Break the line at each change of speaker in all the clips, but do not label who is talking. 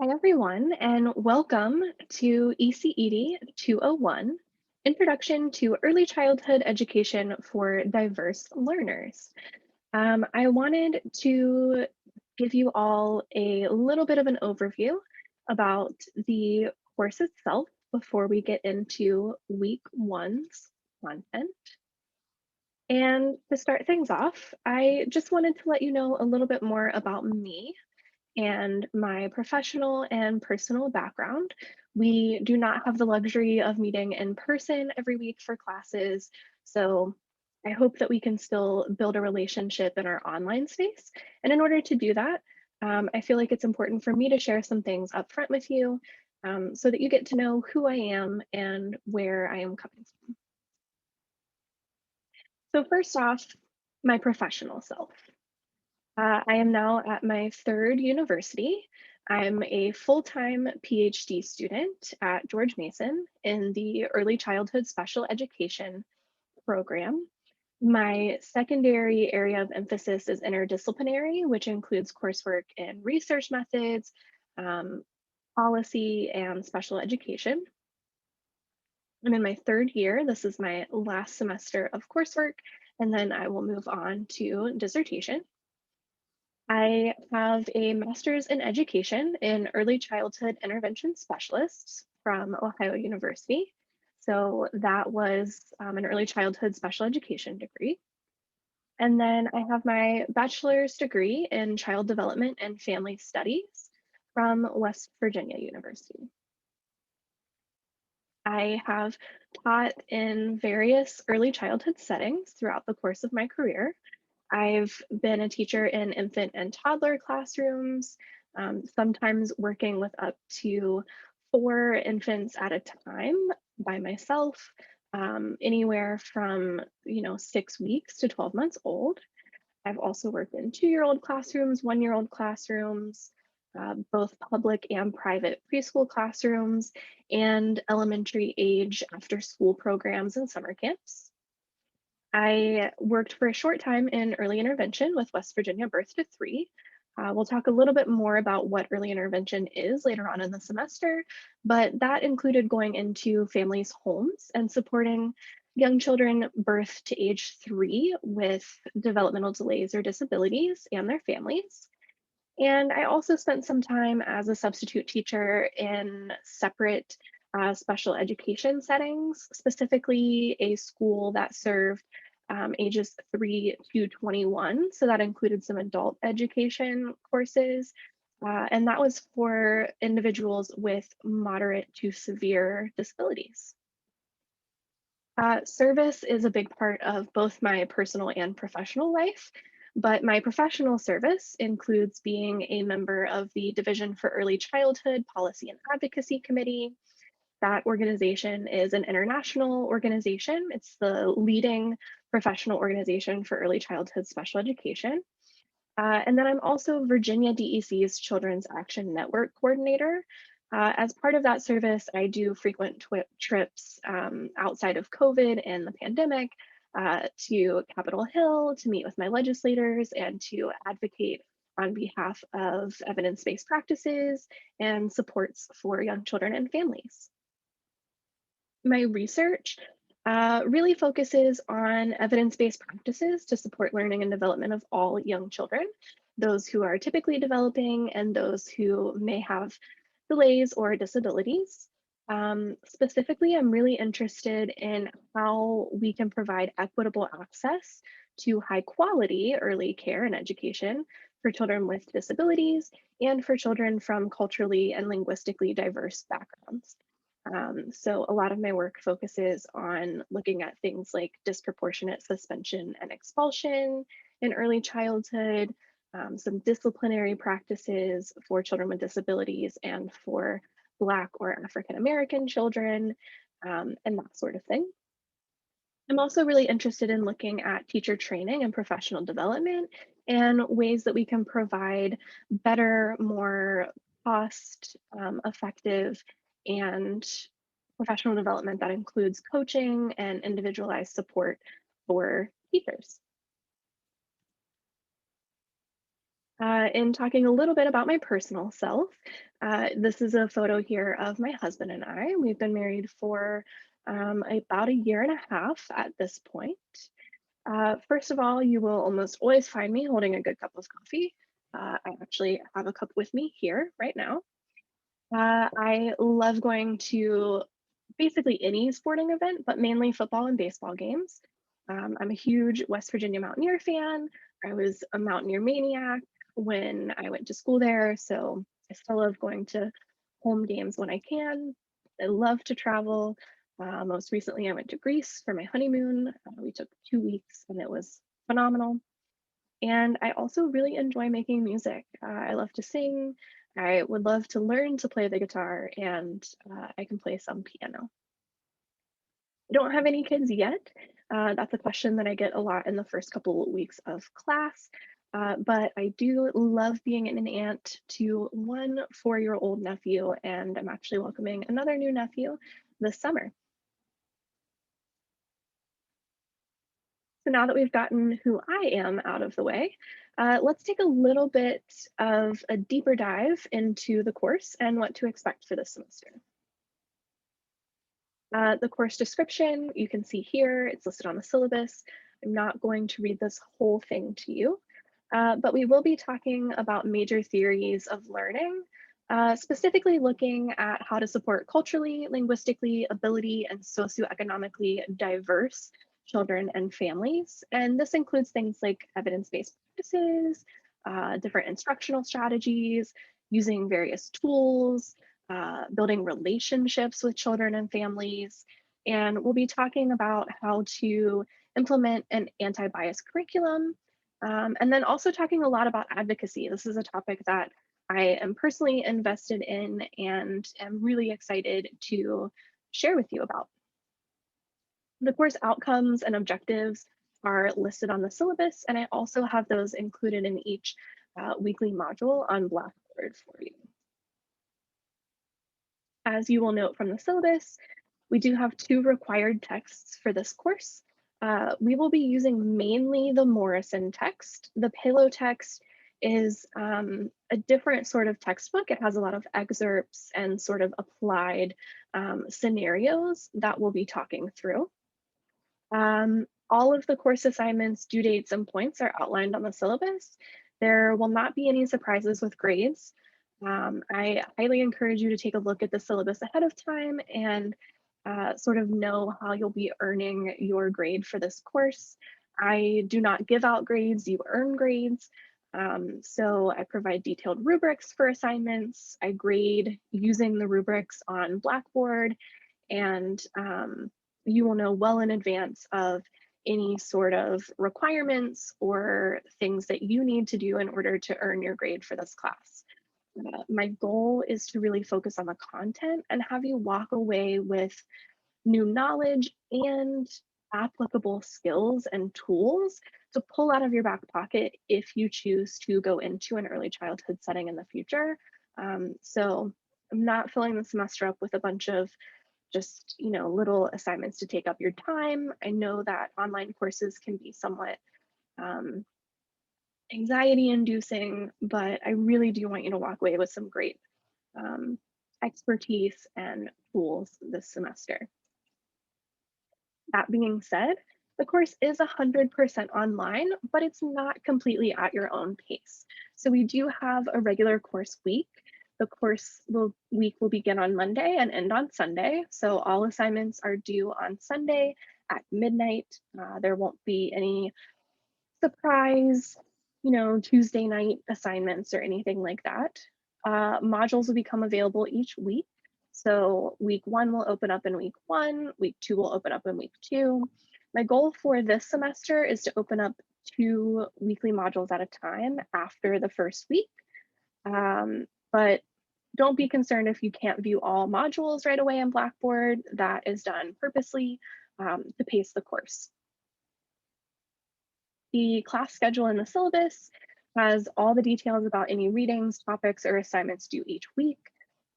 Hi, everyone, and welcome to ECED 201, Introduction to Early Childhood Education for Diverse Learners. I wanted to give you all a little bit of an overview about the course itself before we get into week one's content. And to start things off, I just wanted to let you know a little bit more about me and my professional and personal background. We do not have the luxury of meeting in person every week for classes, so I hope that we can still build a relationship in our online space. And in order to do that, I feel like it's important for me to share some things up front with you so that you get to know who I am and where I am coming from. So first off, my professional self. I am now at my third university. I'm a full-time PhD student at George Mason in the Early Childhood Special Education program. My secondary area of emphasis is interdisciplinary, which includes coursework in research methods, um, policy, and special education. I'm in my third year. This is my last semester of coursework, and then I will move on to dissertation. I have a master's in education in early childhood intervention specialists from Ohio University. So that was an early childhood special education degree. And then I have my bachelor's degree in child development and family studies from West Virginia University. I have taught in various early childhood settings throughout the course of my career. I've been a teacher in infant and toddler classrooms, sometimes working with up to 4 infants at a time by myself, anywhere from 6 weeks to 12 months old. I've also worked in 2-year-old classrooms, 1-year-old classrooms, both public and private preschool classrooms, and elementary age after school programs and summer camps. I worked for a short time in early intervention with West Virginia Birth to 3. We'll talk a little bit more about what early intervention is later on in the semester, but that included going into families' homes and supporting young children birth to age 3 with developmental delays or disabilities and their families. And I also spent some time as a substitute teacher in separate special education settings, specifically a school that served ages 3 to 21. So that included some adult education courses. And that was for individuals with moderate to severe disabilities. Service is a big part of both my personal and professional life, but my professional service includes being a member of the Division for Early Childhood Policy and Advocacy Committee. That organization is an international organization. It's the leading professional organization for early childhood special education. And then I'm also Virginia DEC's Children's Action Network coordinator. As part of that service, I do frequent trips outside of COVID and the pandemic to Capitol Hill to meet with my legislators and to advocate on behalf of evidence-based practices and supports for young children and families. My research really focuses on evidence-based practices to support learning and development of all young children, those who are typically developing and those who may have delays or disabilities. Specifically, I'm really interested in how we can provide equitable access to high quality early care and education for children with disabilities and for children from culturally and linguistically diverse backgrounds. So a lot of my work focuses on looking at things like disproportionate suspension and expulsion in early childhood, some disciplinary practices for children with disabilities and for Black or African American children, and that sort of thing. I'm also really interested in looking at teacher training and professional development and ways that we can provide better, more cost effective and professional development that includes coaching and individualized support for teachers. In talking a little bit about my personal self, this is a photo here of my husband and I. We've been married for about a year and a half at this point. First of all, you will almost always find me holding a good cup of coffee. I actually have a cup with me here right now. I love going to basically any sporting event, but mainly football and baseball games. I'm a huge West Virginia Mountaineer fan. I was a Mountaineer maniac when I went to school there, so I still love going to home games when I can. I love to travel. Most recently, I went to Greece for my honeymoon. We took 2 weeks and it was phenomenal. And I also really enjoy making music. I love to sing. I would love to learn to play the guitar, and I can play some piano. I don't have any kids yet. That's a question that I get a lot in the first couple weeks of class. But I do love being an aunt to one 4-year-old nephew, and I'm actually welcoming another new nephew this summer. So now that we've gotten who I am out of the way, let's take a little bit of a deeper dive into the course and what to expect for this semester. The course description, you can see here, it's listed on the syllabus. I'm not going to read this whole thing to you, but we will be talking about major theories of learning, specifically looking at how to support culturally, linguistically, ability, and socioeconomically diverse children and families. And this includes things like evidence-based practices, different instructional strategies, using various tools, building relationships with children and families. And we'll be talking about how to implement an anti-bias curriculum, and then also talking a lot about advocacy. This is a topic that I am personally invested in and am really excited to share with you about. The course outcomes and objectives are listed on the syllabus, and I also have those included in each weekly module on Blackboard for you. As you will note from the syllabus, we do have 2 required texts for this course. We will be using mainly the Morrison text. The Palo text is a different sort of textbook. It has a lot of excerpts and sort of applied scenarios that we'll be talking through. All of the course assignments, due dates, and points are outlined on the syllabus. There will not be any surprises with grades. I highly encourage you to take a look at the syllabus ahead of time and sort of know how you'll be earning your grade for this course. I do not give out grades, you earn grades. So I provide detailed rubrics for assignments. I grade using the rubrics on Blackboard, and you will know well in advance of any sort of requirements or things that you need to do in order to earn your grade for this class. My goal is to really focus on the content and have you walk away with new knowledge and applicable skills and tools to pull out of your back pocket if you choose to go into an early childhood setting in the future. So I'm not filling the semester up with a bunch of just little assignments to take up your time. I know that online courses can be somewhat anxiety inducing, but I really do want you to walk away with some great um, expertise and tools this semester. That being said, the course is 100% online, but it's not completely at your own pace. So we do have a regular course week. The week will begin on Monday and end on Sunday. So all assignments are due on Sunday at midnight. There won't be any surprise, Tuesday night assignments or anything like that. Modules will become available each week. So week 1 will open up in week 1, week 2 will open up in week 2. My goal for this semester is to open up 2 weekly modules at a time after the first week. But don't be concerned if you can't view all modules right away in Blackboard. That is done purposely to pace the course. The class schedule in the syllabus has all the details about any readings, topics, or assignments due each week.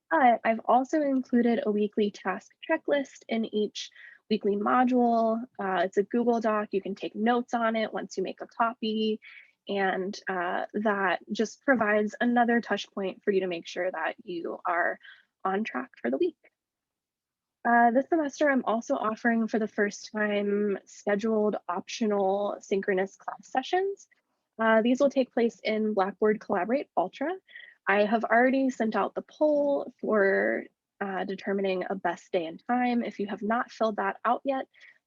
But I've also included a weekly task checklist in each weekly module. It's a Google Doc. You can take notes on it once you make a copy. And that just provides another touch point for you to make sure that you are on track for the week. This semester, I'm also offering for the first time scheduled optional synchronous class sessions. These will take place in Blackboard Collaborate Ultra. I have already sent out the poll for determining a best day and time. If you have not filled that out yet,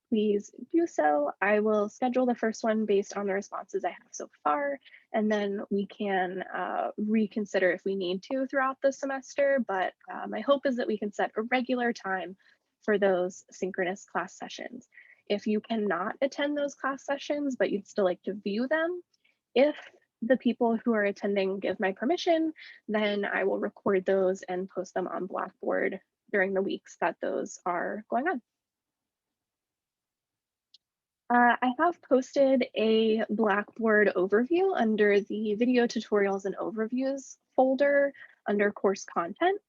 please do so. I will schedule the first one based on the responses I have so far, and then we can reconsider if we need to throughout the semester. But my hope is that we can set a regular time for those synchronous class sessions. If you cannot attend those class sessions, but you'd still like to view them, if the people who are attending give my permission, then I will record those and post them on Blackboard during the weeks that those are going on. I have posted a Blackboard overview under the video tutorials and overviews folder under course content.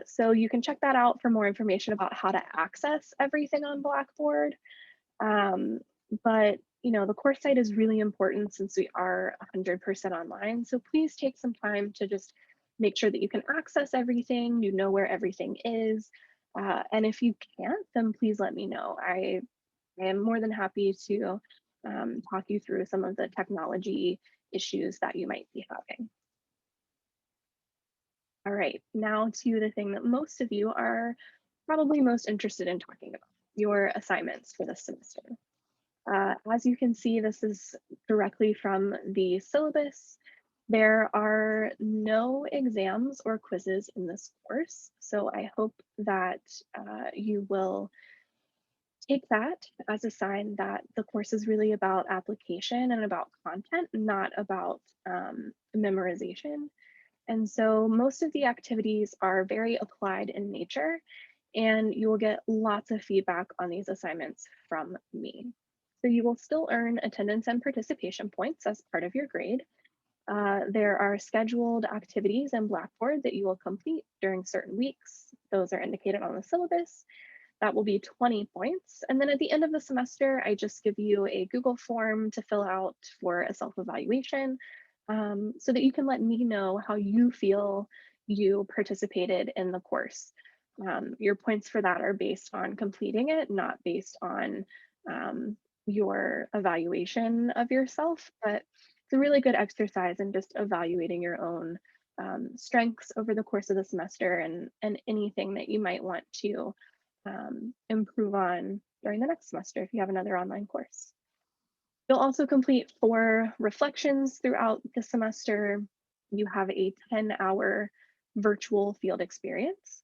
So you can check that out for more information about how to access everything on Blackboard. But the course site is really important since we are 100% online. So please take some time to just make sure that you can access everything, you know where everything is. And if you can't, then please let me know. I am more than happy to talk you through some of the technology issues that you might be having. All right, now to the thing that most of you are probably most interested in talking about, your assignments for this semester. As you can see, this is directly from the syllabus. There are no exams or quizzes in this course, so I hope that you will take that as a sign that the course is really about application and about content, not about memorization. And so most of the activities are very applied in nature, and you will get lots of feedback on these assignments from me. So you will still earn attendance and participation points as part of your grade. There are scheduled activities in Blackboard that you will complete during certain weeks. Those are indicated on the syllabus. That will be 20 points. And then at the end of the semester, I just give you a Google form to fill out for a self-evaluation so that you can let me know how you feel you participated in the course. Your points for that are based on completing it, not based on your evaluation of yourself, but it's a really good exercise in just evaluating your own strengths over the course of the semester and anything that you might want to improve on during the next semester if you have another online course. You'll also complete 4 reflections throughout the semester. You have a 10-hour virtual field experience.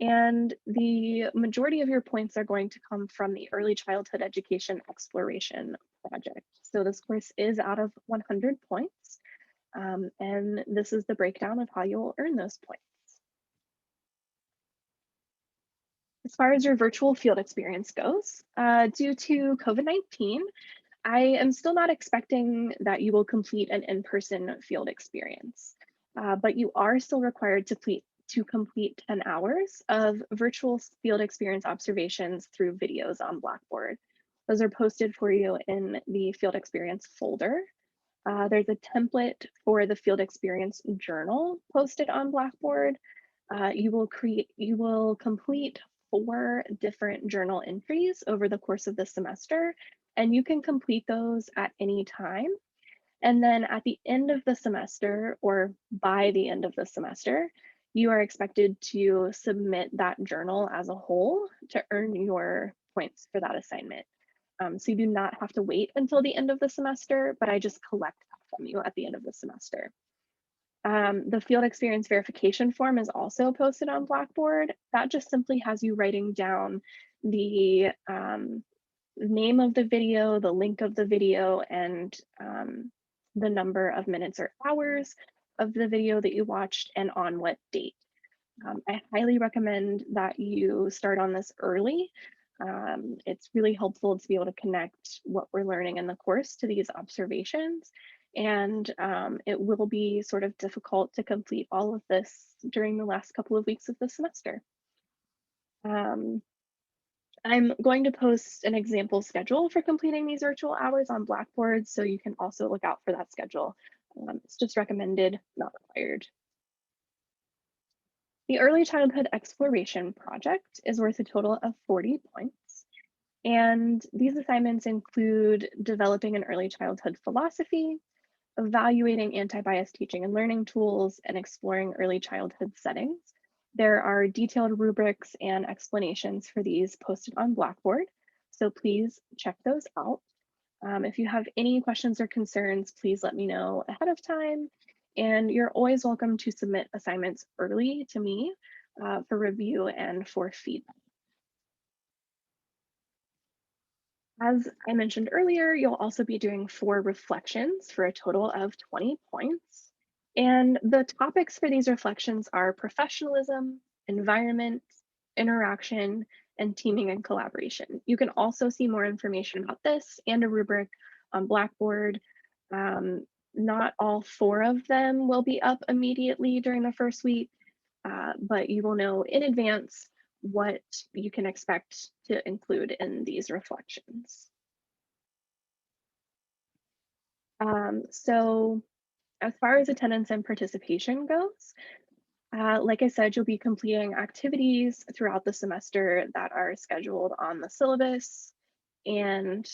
And the majority of your points are going to come from the Early Childhood Education Exploration Project. So this course is out of 100 points. And this is the breakdown of how you'll earn those points. As far as your virtual field experience goes, due to COVID-19, I am still not expecting that you will complete an in-person field experience, but you are still required to complete 10 hours of virtual field experience observations through videos on Blackboard. Those are posted for you in the field experience folder. There's a template for the field experience journal posted on Blackboard. You will complete 4 different journal entries over the course of the semester, and you can complete those at any time. And then at the end of the semester, or by the end of the semester, you are expected to submit that journal as a whole to earn your points for that assignment. So you do not have to wait until the end of the semester, but I just collect that from you at the end of the semester. The field experience verification form is also posted on Blackboard. That just simply has you writing down the name of the video, the link of the video, and the number of minutes or hours of the video that you watched and on what date. I highly recommend that you start on this early. It's really helpful to be able to connect what we're learning in the course to these observations. And it will be sort of difficult to complete all of this during the last couple of weeks of the semester. I'm going to post an example schedule for completing these virtual hours on Blackboard, so you can also look out for that schedule. It's just recommended, not required. The Early Childhood Exploration Project is worth a total of 40 points. And these assignments include developing an early childhood philosophy, evaluating anti-bias teaching and learning tools, and exploring early childhood settings. There are detailed rubrics and explanations for these posted on Blackboard, so please check those out. If you have any questions or concerns, please let me know ahead of time. And you're always welcome to submit assignments early to me for review and for feedback. As I mentioned earlier, you'll also be doing 4 reflections for a total of 20 points. And the topics for these reflections are professionalism, environment, interaction, and teaming and collaboration. You can also see more information about this and a rubric on Blackboard. Not all 4 of them will be up immediately during the first week, but you will know in advance what you can expect to include in these reflections. So as far as attendance and participation goes, like I said, you'll be completing activities throughout the semester that are scheduled on the syllabus. And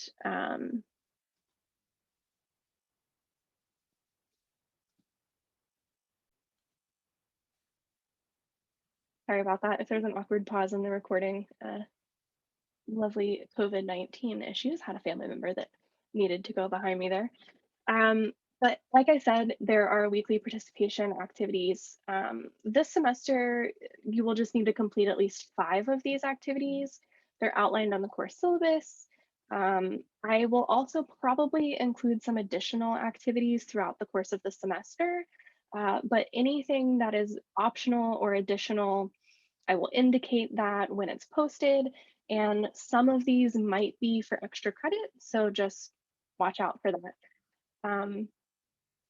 sorry about that. If there's an awkward pause in the recording, lovely COVID-19 issues. Had a family member that needed to go behind me there. But like I said, there are weekly participation activities. This semester, you will just need to complete at least 5 of these activities. They're outlined on the course syllabus. I will also probably include some additional activities throughout the course of the semester, but anything that is optional or additional, I will indicate that when it's posted, and some of these might be for extra credit, so just watch out for that. Um,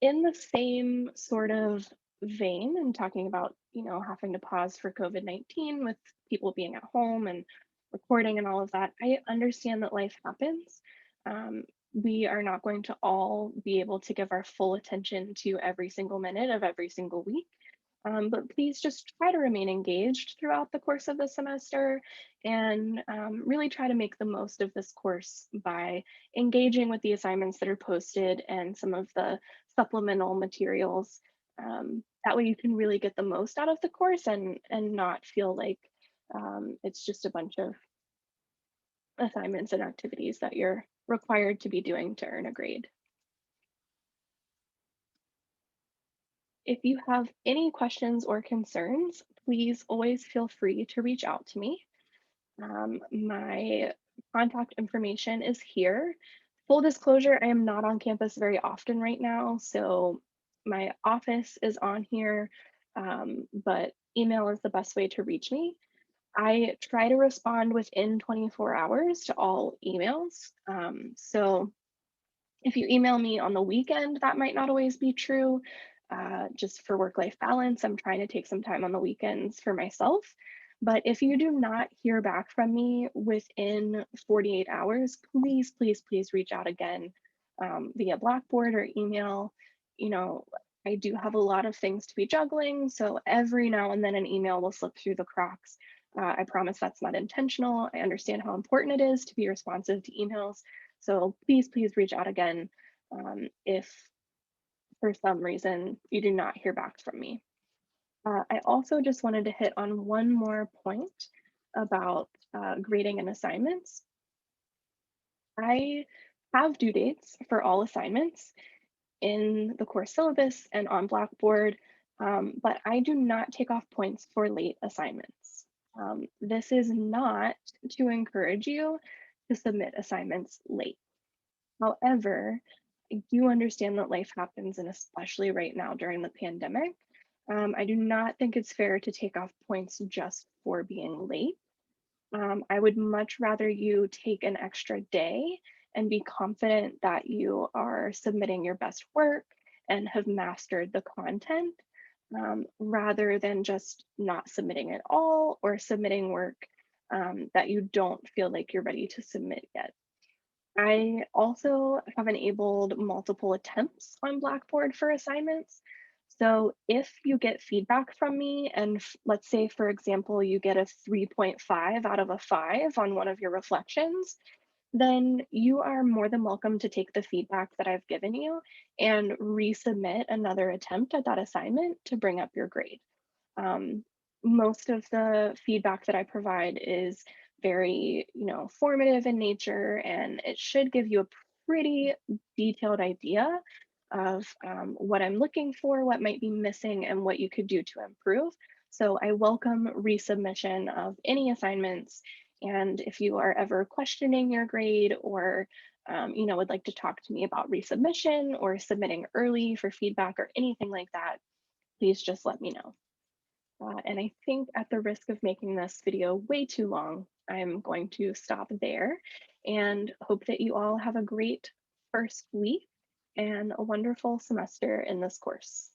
in the same sort of vein and talking about, having to pause for COVID-19 with people being at home and recording and all of that, I understand that life happens. Um, we are not going to all be able to give our full attention to every single minute of every single week. But please just try to remain engaged throughout the course of the semester and really try to make the most of this course by engaging with the assignments that are posted and some of the supplemental materials. That way you can really get the most out of the course and not feel like it's just a bunch of assignments and activities that you're required to be doing to earn a grade. If you have any questions or concerns, please always feel free to reach out to me. My contact information is here. Full disclosure, I am not on campus very often right now, so my office is on here, but email is the best way to reach me. I try to respond within 24 hours to all emails. So if you email me on the weekend, that might not always be true. Just for work-life balance, I'm trying to take some time on the weekends for myself. But if you do not hear back from me within 48 hours, please, please, please reach out again via Blackboard or email. You know, I do have a lot of things to be juggling, so every now and then an email will slip through the cracks. I promise that's not intentional. I understand how important it is to be responsive to emails. So please, please reach out again if for some reason you do not hear back from me. I also just wanted to hit on one more point about grading and assignments. I have due dates for all assignments in the course syllabus and on Blackboard, but I do not take off points for late assignments. This is not to encourage you to submit assignments late. However, I do understand that life happens, and especially right now during the pandemic, I do not think it's fair to take off points just for being late. I would much rather you take an extra day and be confident that you are submitting your best work and have mastered the content rather than just not submitting at all or submitting work that you don't feel like you're ready to submit yet. I also have enabled multiple attempts on Blackboard for assignments. So if you get feedback from me, and let's say, for example, you get a 3.5 out of a 5 on one of your reflections, then you are more than welcome to take the feedback that I've given you and resubmit another attempt at that assignment to bring up your grade. Um, Most of the feedback that I provide is very, formative in nature, and it should give you a pretty detailed idea of what I'm looking for, what might be missing, and what you could do to improve. So I welcome resubmission of any assignments. And if you are ever questioning your grade or would like to talk to me about resubmission or submitting early for feedback or anything like that, please just let me know. And I think at the risk of making this video way too long, I'm going to stop there and hope that you all have a great first week and a wonderful semester in this course.